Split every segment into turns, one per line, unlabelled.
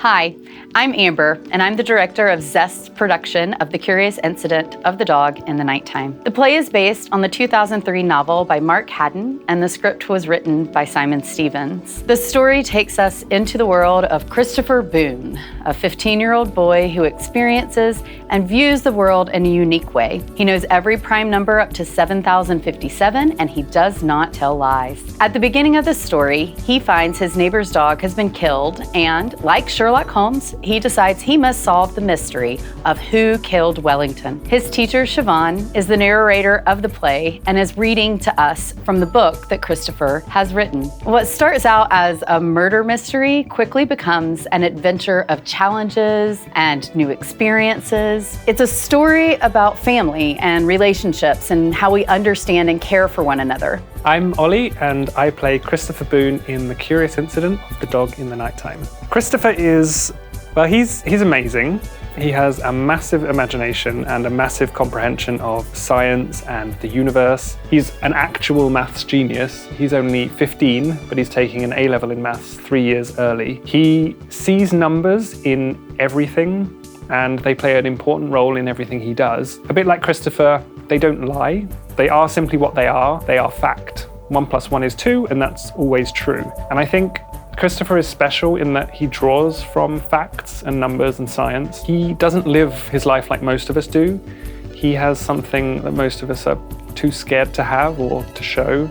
Hi, I'm Amber, and I'm the director of ZESTs production of The Curious Incident of the Dog in the Nighttime. The play is based on the 2003 novel by Mark Haddon, and the script was written by Simon Stevens. The story takes us into the world of Christopher Boone, a 15-year-old boy who experiences and views the world in a unique way. He knows every prime number up to 7,057, and he does not tell lies. At the beginning of the story, he finds his neighbor's dog has been killed, and like Sherlock Holmes, he decides he must solve the mystery of who killed Wellington. His teacher, Siobhan, is the narrator of the play and is reading to us from the book that Christopher has written. What starts out as a murder mystery quickly becomes an adventure of challenges and new experiences. It's a story about family and relationships and how we understand and care for one another.
I'm Ollie, and I play Christopher Boone in The Curious Incident of the Dog in the Nighttime. Christopher is, well, he's amazing. He has a massive imagination and a massive comprehension of science and the universe. He's an actual maths genius. He's only 15, but he's taking an A-level in maths 3 years early. He sees numbers in everything, and they play an important role in everything he does. A bit like Christopher, they don't lie. They are simply what they are fact. 1 + 1 is 2, and that's always true. And I think Christopher is special in that he draws from facts and numbers and science. He doesn't live his life like most of us do. He has something that most of us are too scared to have or to show: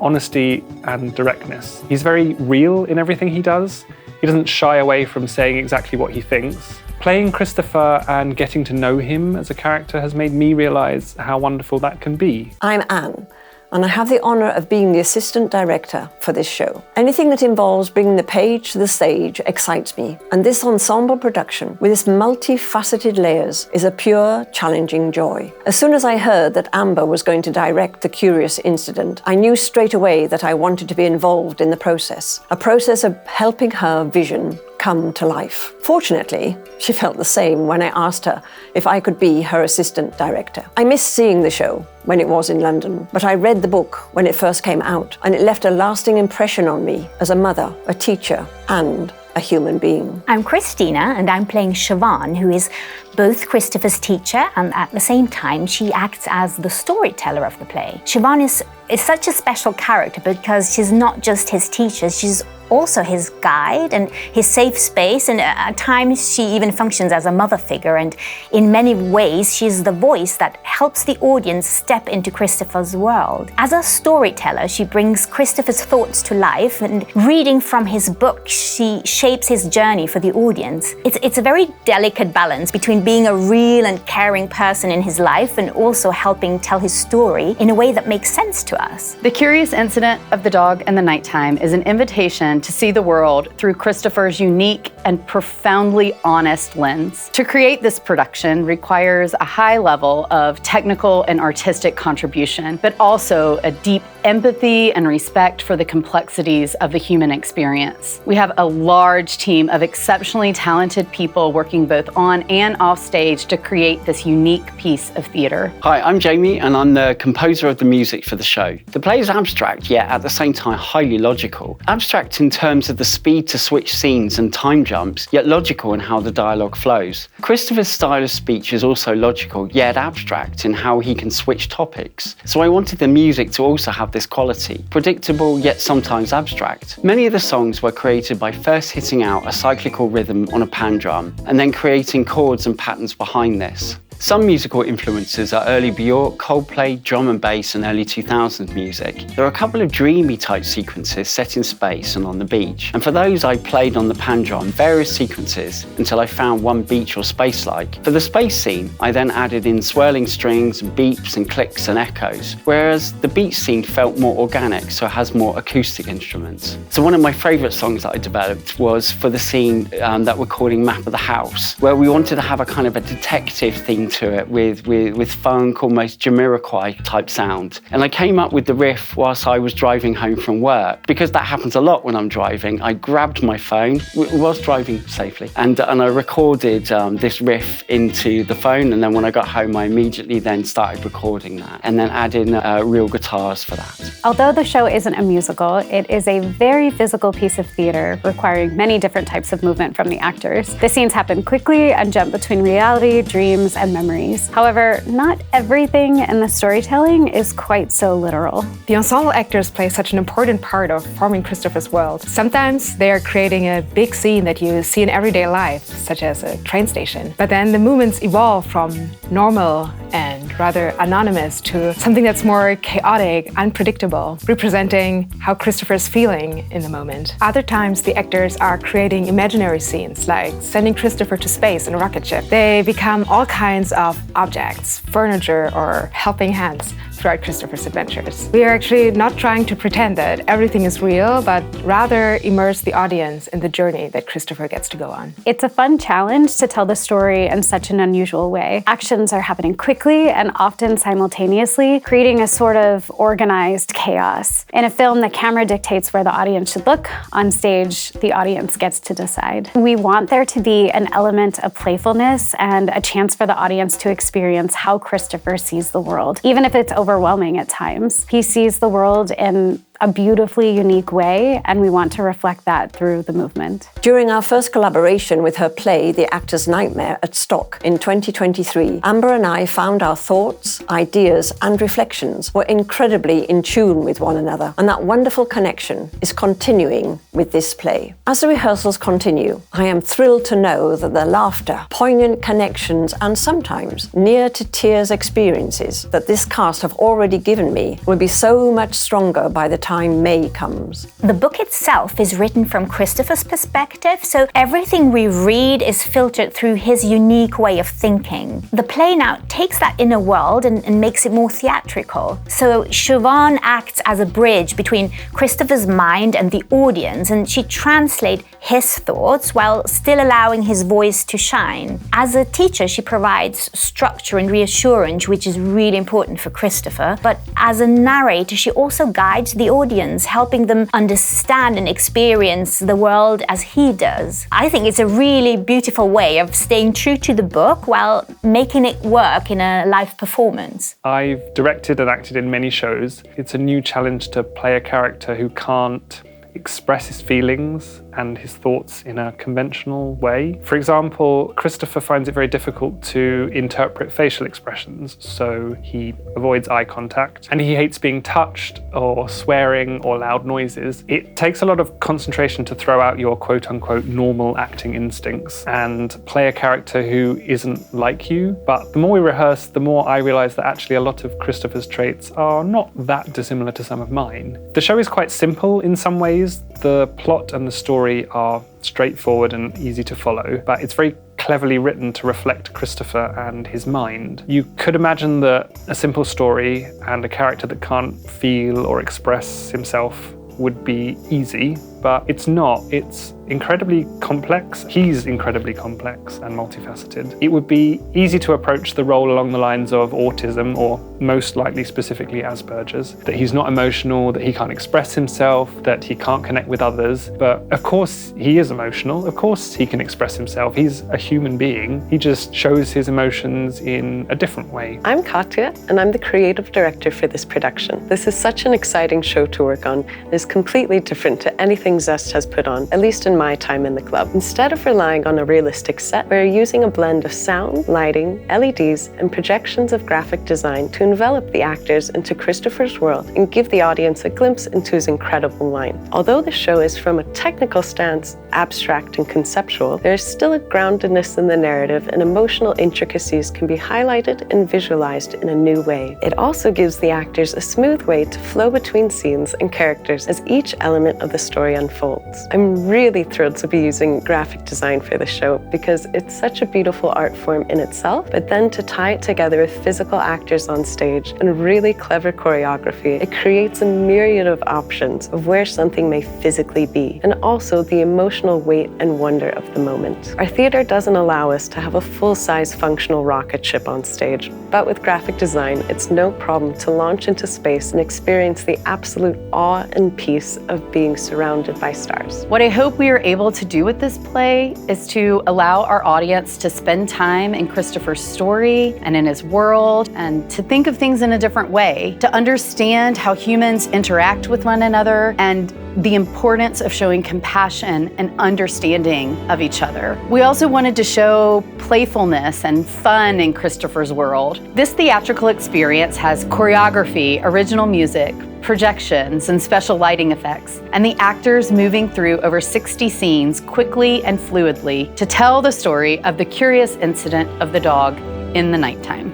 honesty and directness. He's very real in everything he does. He doesn't shy away from saying exactly what he thinks. Playing Christopher and getting to know him as a character has made me realise how wonderful that can be.
I'm Anne, and I have the honour of being the assistant director for this show. Anything that involves bringing the page to the stage excites me, and this ensemble production, with its multifaceted layers, is a pure, challenging joy. As soon as I heard that Amber was going to direct The Curious Incident, I knew straight away that I wanted to be involved in the process, a process of helping her vision come to life. Fortunately, she felt the same when I asked her if I could be her assistant director. I missed seeing the show when it was in London, but I read the book when it first came out, and it left a lasting impression on me as a mother, a teacher, and a human being.
I'm Christina, and I'm playing Siobhan, who is both Christopher's teacher, and at the same time she acts as the storyteller of the play. Siobhan is such a special character because she's not just his teacher, she's also his guide and his safe space, and at times she even functions as a mother figure, and in many ways she's the voice that helps the audience step into Christopher's world. As a storyteller, she brings Christopher's thoughts to life, and reading from his book, she shapes his journey for the audience. It's a very delicate balance between being a real and caring person in his life and also helping tell his story in a way that makes sense to us.
The Curious Incident of the Dog in the Nighttime is an invitation to see the world through Christopher's unique and profoundly honest lens. To create this production requires a high level of technical and artistic contribution, but also a deep empathy and respect for the complexities of the human experience. We have a large team of exceptionally talented people working both on and off stage to create this unique piece of theatre.
Hi, I'm Jamie, and I'm the composer of the music for the show. The play is abstract, yet at the same time highly logical. Abstract in terms of the speed to switch scenes and time jumps, yet logical in how the dialogue flows. Christopher's style of speech is also logical, yet abstract in how he can switch topics. So I wanted the music to also have this quality, predictable yet sometimes abstract. Many of the songs were created by first hitting out a cyclical rhythm on a pan drum, and then creating chords and patterns behind this. Some musical influences are early Bjork, Coldplay, drum and bass, and early 2000s music. There are a couple of dreamy type sequences set in space and on the beach, and for those I played on the pan drum various sequences until I found one beach or space-like. For the space scene, I then added in swirling strings and beeps and clicks and echoes, whereas the beach scene felt more organic, so it has more acoustic instruments. So one of my favourite songs that I developed was for the scene that we're calling Map of the House, where we wanted to have a kind of a detective theme into it with funk, almost Jamiroquai type sound. And I came up with the riff whilst I was driving home from work. Because that happens a lot when I'm driving, I grabbed my phone, whilst driving safely, and I recorded this riff into the phone, and then when I got home, I immediately then started recording that, and then add in real guitars for that.
Although the show isn't a musical, it is a very physical piece of theater requiring many different types of movement from the actors. The scenes happen quickly and jump between reality, dreams, and memories. However, not everything in the storytelling is quite so literal.
The ensemble actors play such an important part of forming Christopher's world. Sometimes they are creating a big scene that you see in everyday life, such as a train station. But then the movements evolve from normal and rather anonymous to something that's more chaotic, unpredictable, representing how Christopher's feeling in the moment. Other times, the actors are creating imaginary scenes, like sending Christopher to space in a rocket ship. They become all kinds of objects, furniture, or helping hands throughout Christopher's adventures. We are actually not trying to pretend that everything is real, but rather immerse the audience in the journey that Christopher gets to go on.
It's a fun challenge to tell the story in such an unusual way. Actions are happening quickly and often simultaneously, creating a sort of organized chaos. In a film, the camera dictates where the audience should look. On stage, the audience gets to decide. We want there to be an element of playfulness and a chance for the audience to experience how Christopher sees the world, even if it's overwhelming at times. He sees the world in a beautifully unique way, and we want to reflect that through the movement.
During our first collaboration with her play, The Actor's Nightmare, at Stock in 2023, Amber and I found our thoughts, ideas, and reflections were incredibly in tune with one another, and that wonderful connection is continuing with this play. As the rehearsals continue, I am thrilled to know that the laughter, poignant connections, and sometimes near-to-tears experiences that this cast have already given me will be so much stronger by the time May comes.
The book itself is written from Christopher's perspective, so everything we read is filtered through his unique way of thinking. The play now takes that inner world and makes it more theatrical. So Siobhan acts as a bridge between Christopher's mind and the audience, and she translates his thoughts while still allowing his voice to shine. As a teacher, she provides structure and reassurance, which is really important for Christopher. But as a narrator, she also guides the audience, helping them understand and experience the world as he does. I think it's a really beautiful way of staying true to the book while making it work in a live performance.
I've directed and acted in many shows. It's a new challenge to play a character who can't express his feelings and his thoughts in a conventional way. For example, Christopher finds it very difficult to interpret facial expressions, so he avoids eye contact, and he hates being touched or swearing or loud noises. It takes a lot of concentration to throw out your quote-unquote normal acting instincts and play a character who isn't like you. But the more we rehearse, the more I realise that actually a lot of Christopher's traits are not that dissimilar to some of mine. The show is quite simple in some ways. The plot and the story are straightforward and easy to follow, but it's very cleverly written to reflect Christopher and his mind. You could imagine that a simple story and a character that can't feel or express himself would be easy, but it's not. It's incredibly complex. He's incredibly complex and multifaceted. It would be easy to approach the role along the lines of autism, or most likely specifically Asperger's, that he's not emotional, that he can't express himself, that he can't connect with others. But of course he is emotional. Of course he can express himself. He's a human being. He just shows his emotions in a different way.
I'm Katya, and I'm the creative director for this production. This is such an exciting show to work on. It's completely different to anything Zest has put on, at least in my time in the club. Instead of relying on a realistic set, we're using a blend of sound, lighting, LEDs, and projections of graphic design to envelop the actors into Christopher's world and give the audience a glimpse into his incredible mind. Although the show is from a technical stance, abstract and conceptual, there is still a groundedness in the narrative, and emotional intricacies can be highlighted and visualized in a new way. It also gives the actors a smooth way to flow between scenes and characters as each element of the story unfolds. I'm really absolutely thrilled to be using graphic design for the show because it's such a beautiful art form in itself, but then to tie it together with physical actors on stage and really clever choreography, it creates a myriad of options of where something may physically be, and also the emotional weight and wonder of the moment. Our theater doesn't allow us to have a full-size functional rocket ship on stage, but with graphic design, it's no problem to launch into space and experience the absolute awe and peace of being surrounded by stars.
What I hope we are able to do with this play is to allow our audience to spend time in Christopher's story and in his world, and to think of things in a different way, to understand how humans interact with one another, and the importance of showing compassion and understanding of each other. We also wanted to show playfulness and fun in Christopher's world. This theatrical experience has choreography, original music, projections, and special lighting effects, and the actors moving through over 60 scenes quickly and fluidly to tell the story of the curious incident of the dog in the nighttime.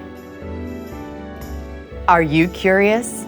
Are you curious?